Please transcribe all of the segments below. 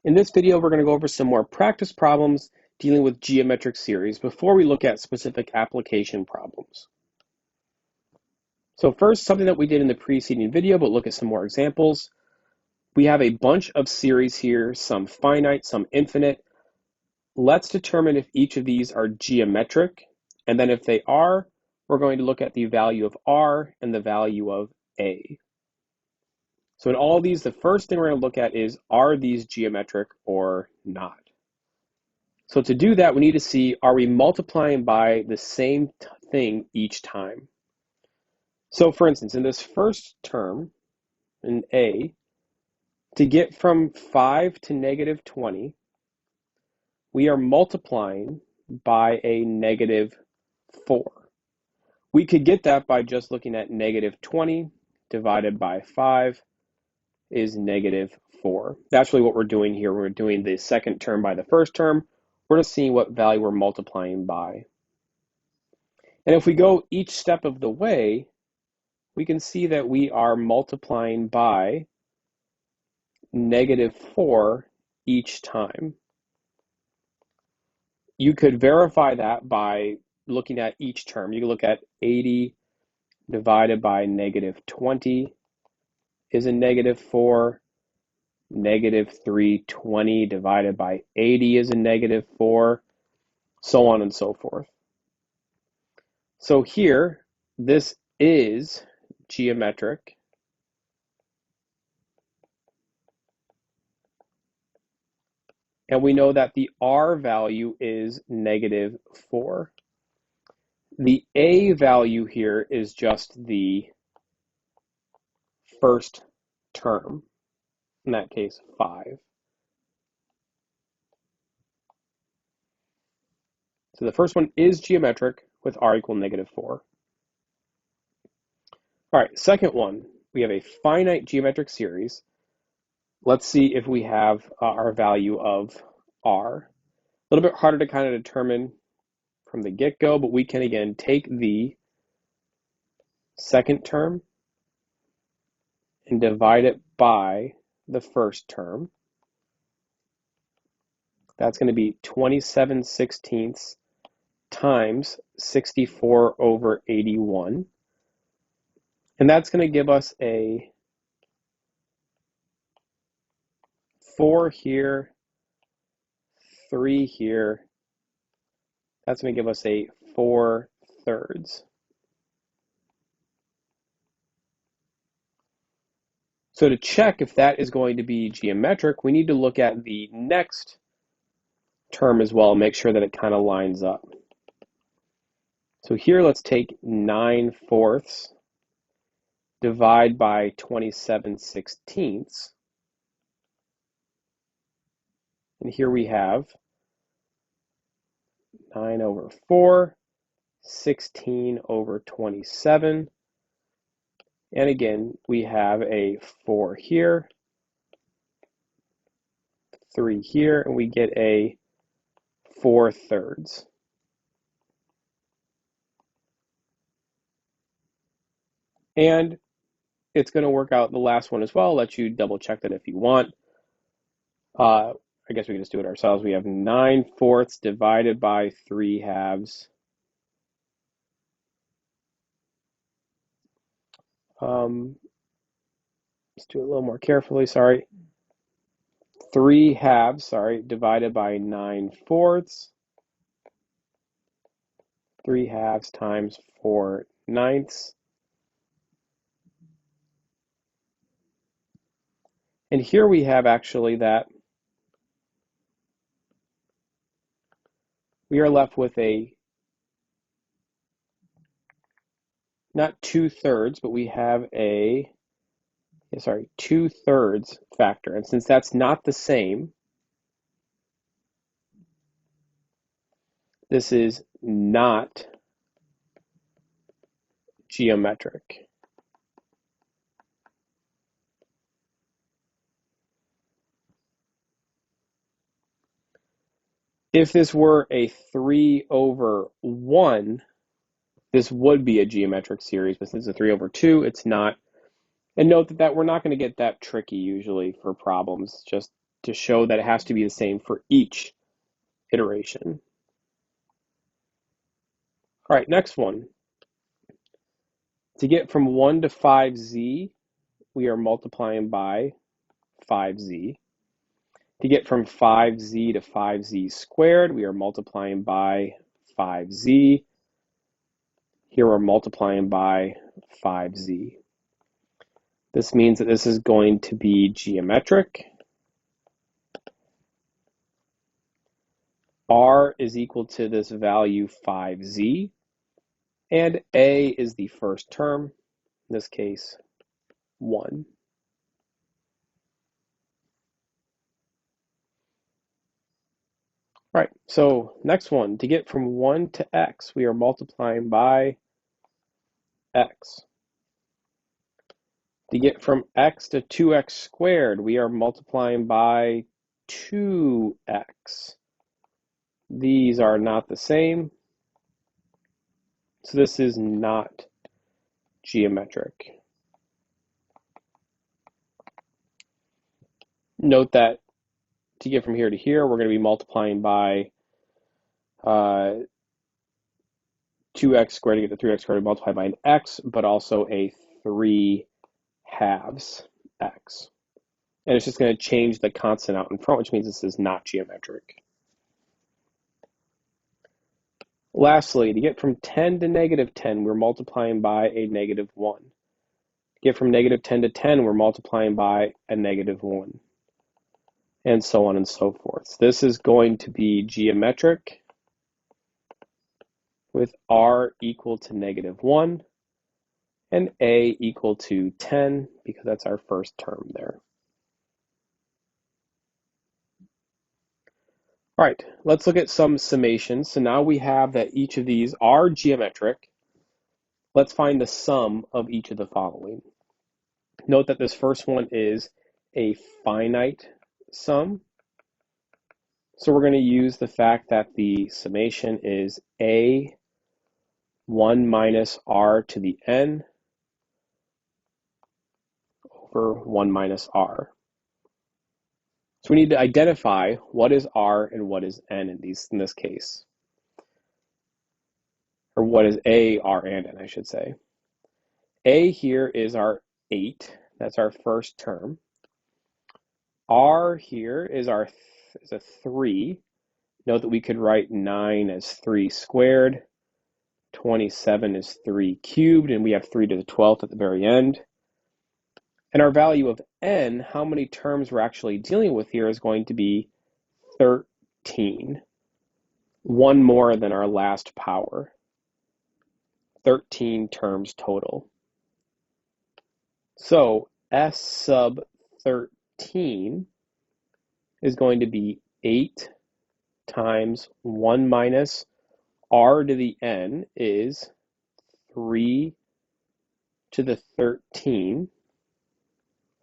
In this video, we're going to go over some more practice problems dealing with geometric series before we look at specific application problems. So first, something that we did in the preceding video, but look at some more examples. We have a bunch of series here, some finite, some infinite. Let's determine if each of these are geometric, and then if they are, we're going to look at the value of R and the value of A. So in all of these, the first thing we're going to look at is, are these geometric or not? So to do that, we need to see, are we multiplying by the same thing each time? So for instance, in this first term, in A, to get from 5 to negative 20, we are multiplying by a negative 4. We could get that by just looking at negative 20 divided by 5 is negative 4. That's really what we're doing here. We're doing the second term by the first term. We're just seeing what value we're multiplying by. And if we go each step of the way, we can see that we are multiplying by negative 4 each time. You could verify that by looking at each term. You can look at 80 divided by negative 20 is a negative 4. Negative 320 divided by 80 is a negative 4, so on and so forth. So here, this is geometric. And we know that the R value is negative 4. The A value here is just the first term, in that case 5. So the first one is geometric with R equal negative 4. All right, second one, we have a finite geometric series. Let's see if we have our value of R. A little bit harder to kind of determine from the get-go, but we can again take the second term and divide it by the first term. That's going to be 27/16 times 64 over 81. And that's going to give us a 4 here, 3 here. That's going to give us a 4/3. So to check if that is going to be geometric, we need to look at the next term as well and make sure that it kind of lines up. So here, let's take 9/4 divide by 27/16. And here we have 9 over 4, 16 over 27. And again, we have a 4 here, 3 here, and we get a 4/3. And it's going to work out the last one as well. I'll let you double check that if you want. I guess we can just do it ourselves. We have 9/4 divided by 3/2. Let's do it a little more carefully, sorry. 3/2, sorry, divided by 9/4. 3/2 times 4/9. And here we have actually that we are left with a, not 2/3, but we have a, 2/3 factor. And since that's not the same, this is not geometric. If this were a 3/1, this would be a geometric series, but since it's a 3/2, it's not. And note that we're not going to get that tricky usually for problems. Just to show that it has to be the same for each iteration. All right, next one. To get from 1 to 5z, we are multiplying by 5z. To get from 5z to 5z squared, we are multiplying by 5z. Here we're multiplying by 5z. This means that this is going to be geometric. R is equal to this value 5z, and a is the first term, in this case 1. All right, so next one, to get from 1 to x, we are multiplying by x. To get from x to 2x squared, we are multiplying by 2x. These are not the same, so this is not geometric. Note that to get from here to here, we're going to be multiplying by 2x squared to get to 3x squared, multiplied by an x, but also a 3 halves x. And it's just going to change the constant out in front, which means this is not geometric. Lastly, to get from 10 to negative 10, we're multiplying by a negative 1. To get from negative 10 to 10, we're multiplying by a negative 1. And so on and so forth. So this is going to be geometric with r equal to negative 1 and a equal to 10, because that's our first term there. All right, let's look at some summations. So now we have that each of these are geometric. Let's find the sum of each of the following. Note that this first one is a finite sum. So we're going to use the fact that the summation is a 1 minus r to the n over 1 minus r. So we need to identify what is r and what is n in this case. Or what is a, r, and n, I should say. A here is our 8. That's our first term. R here is a 3. Note that we could write 9 as 3 squared. 27 is 3 cubed, and we have 3 to the 12th at the very end. And our value of n, how many terms we're actually dealing with here, is going to be 13. One more than our last power. 13 terms total. So S sub 13 is going to be 8 times 1 minus r to the n is 3 to the 13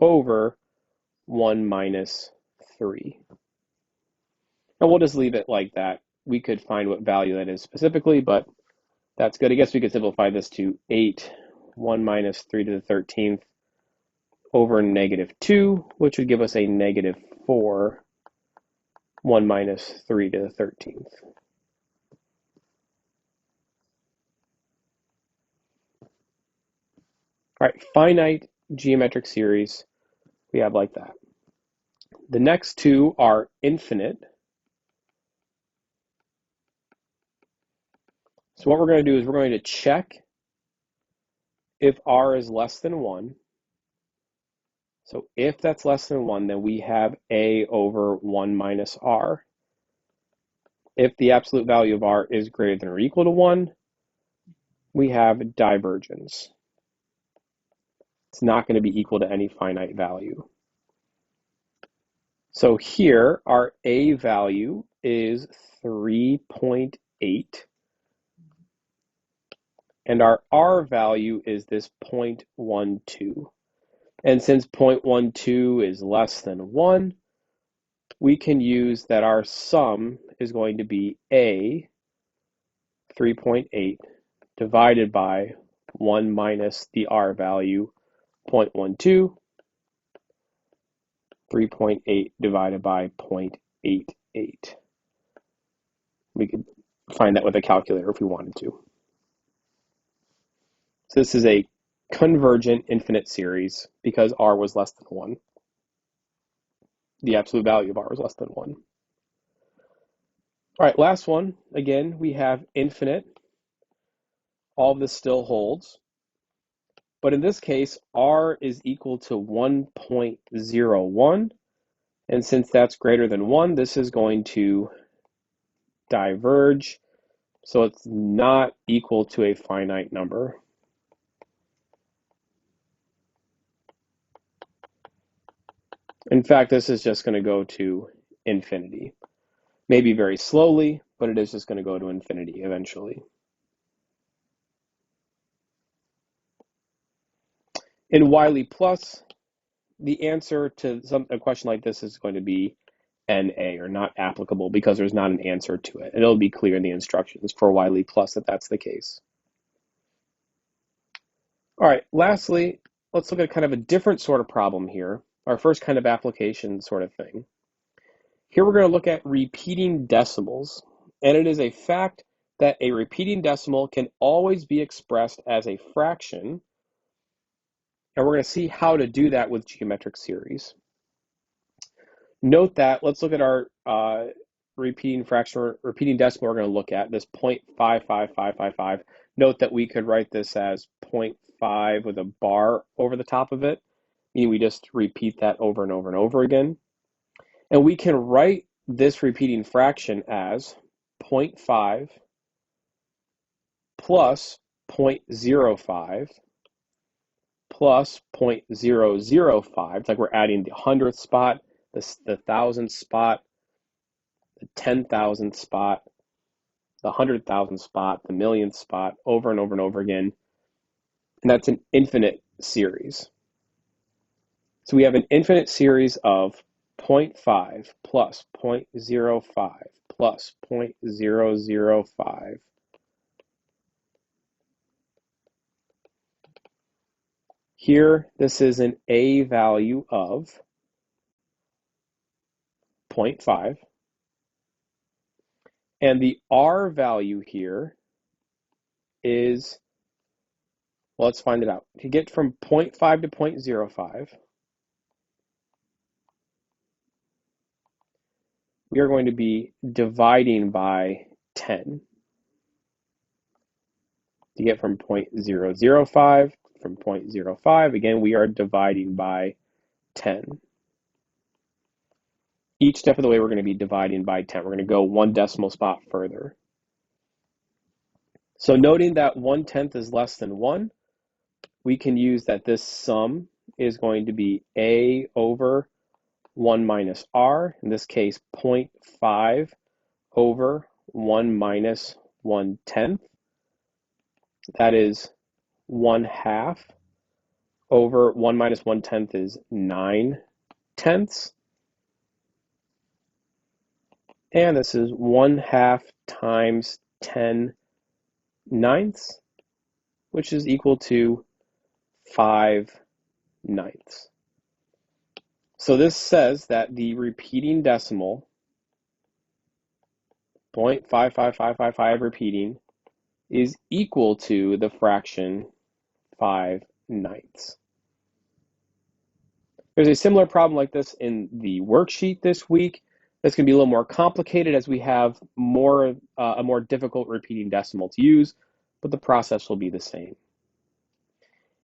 over 1 minus 3. And we'll just leave it like that. We could find what value that is specifically, but that's good. I guess we could simplify this to 8, 1 minus 3 to the 13th over negative 2, which would give us a negative 4, 1 minus 3 to the 13th. All right, finite geometric series we have like that. The next two are infinite. So what we're going to do is we're going to check if r is less than 1. So if that's less than 1, then we have a over 1 minus r. If the absolute value of r is greater than or equal to 1, we have divergence. It's not going to be equal to any finite value. So here, our a value is 3.8, and our r value is this 0.12. And since 0.12 is less than 1, we can use that our sum is going to be a 3.8 divided by 1 minus the r value, 0.12, 3.8 divided by 0.88. We could find that with a calculator if we wanted to. So this is a convergent infinite series because r was less than 1. The absolute value of r is less than 1. All right, last one. Again, we have infinite. All of this still holds. But in this case, r is equal to 1.01. And since that's greater than 1, this is going to diverge. So it's not equal to a finite number. In fact, this is just going to go to infinity. Maybe very slowly, but it is just going to go to infinity eventually. In Wiley plus, the answer to a question like this is going to be NA, or not applicable, because there's not an answer to it. And it'll be clear in the instructions for Wiley plus that that's the case. All right, lastly, let's look at kind of a different sort of problem here. Our first kind of application sort of thing. Here we're going to look at repeating decimals, and it is a fact that a repeating decimal can always be expressed as a fraction, and we're going to see how to do that with geometric series. Note that, let's look at our repeating decimal we're going to look at, this 0.55555. Note that we could write this as 0.5 with a bar over the top of it, meaning we just repeat that over and over and over again. And we can write this repeating fraction as 0.5 plus 0.05 plus 0.005. It's like we're adding the 100th spot, the 1,000th spot, the 10,000th spot, the 100,000th spot, the millionth spot, over and over and over again. And that's an infinite series. So we have an infinite series of 0.5 plus 0.05 plus 0.005. Here, this is an A value of 0.5. And the R value here is, well, let's find it out. To get from 0.5 to 0.05, we are going to be dividing by 10. To get from 0.005, from 0.05, again, we are dividing by 10. Each step of the way, we're going to be dividing by 10. We're going to go one decimal spot further. So noting that 1/10 is less than 1, we can use that this sum is going to be A over 1 minus R, in this case 0.5 over 1 minus 1/10. That is 1/2 over 1 minus 1/10 is 9/10. And this is 1/2 times 10/9, which is equal to 5/9. So this says that the repeating decimal, 0.55555 repeating, is equal to the fraction 5/9. There's a similar problem like this in the worksheet this week. That's going to be a little more complicated as we have a more difficult repeating decimal to use, but the process will be the same.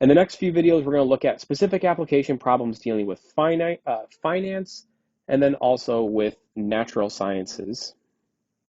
In the next few videos, we're going to look at specific application problems dealing with finance, and then also with natural sciences.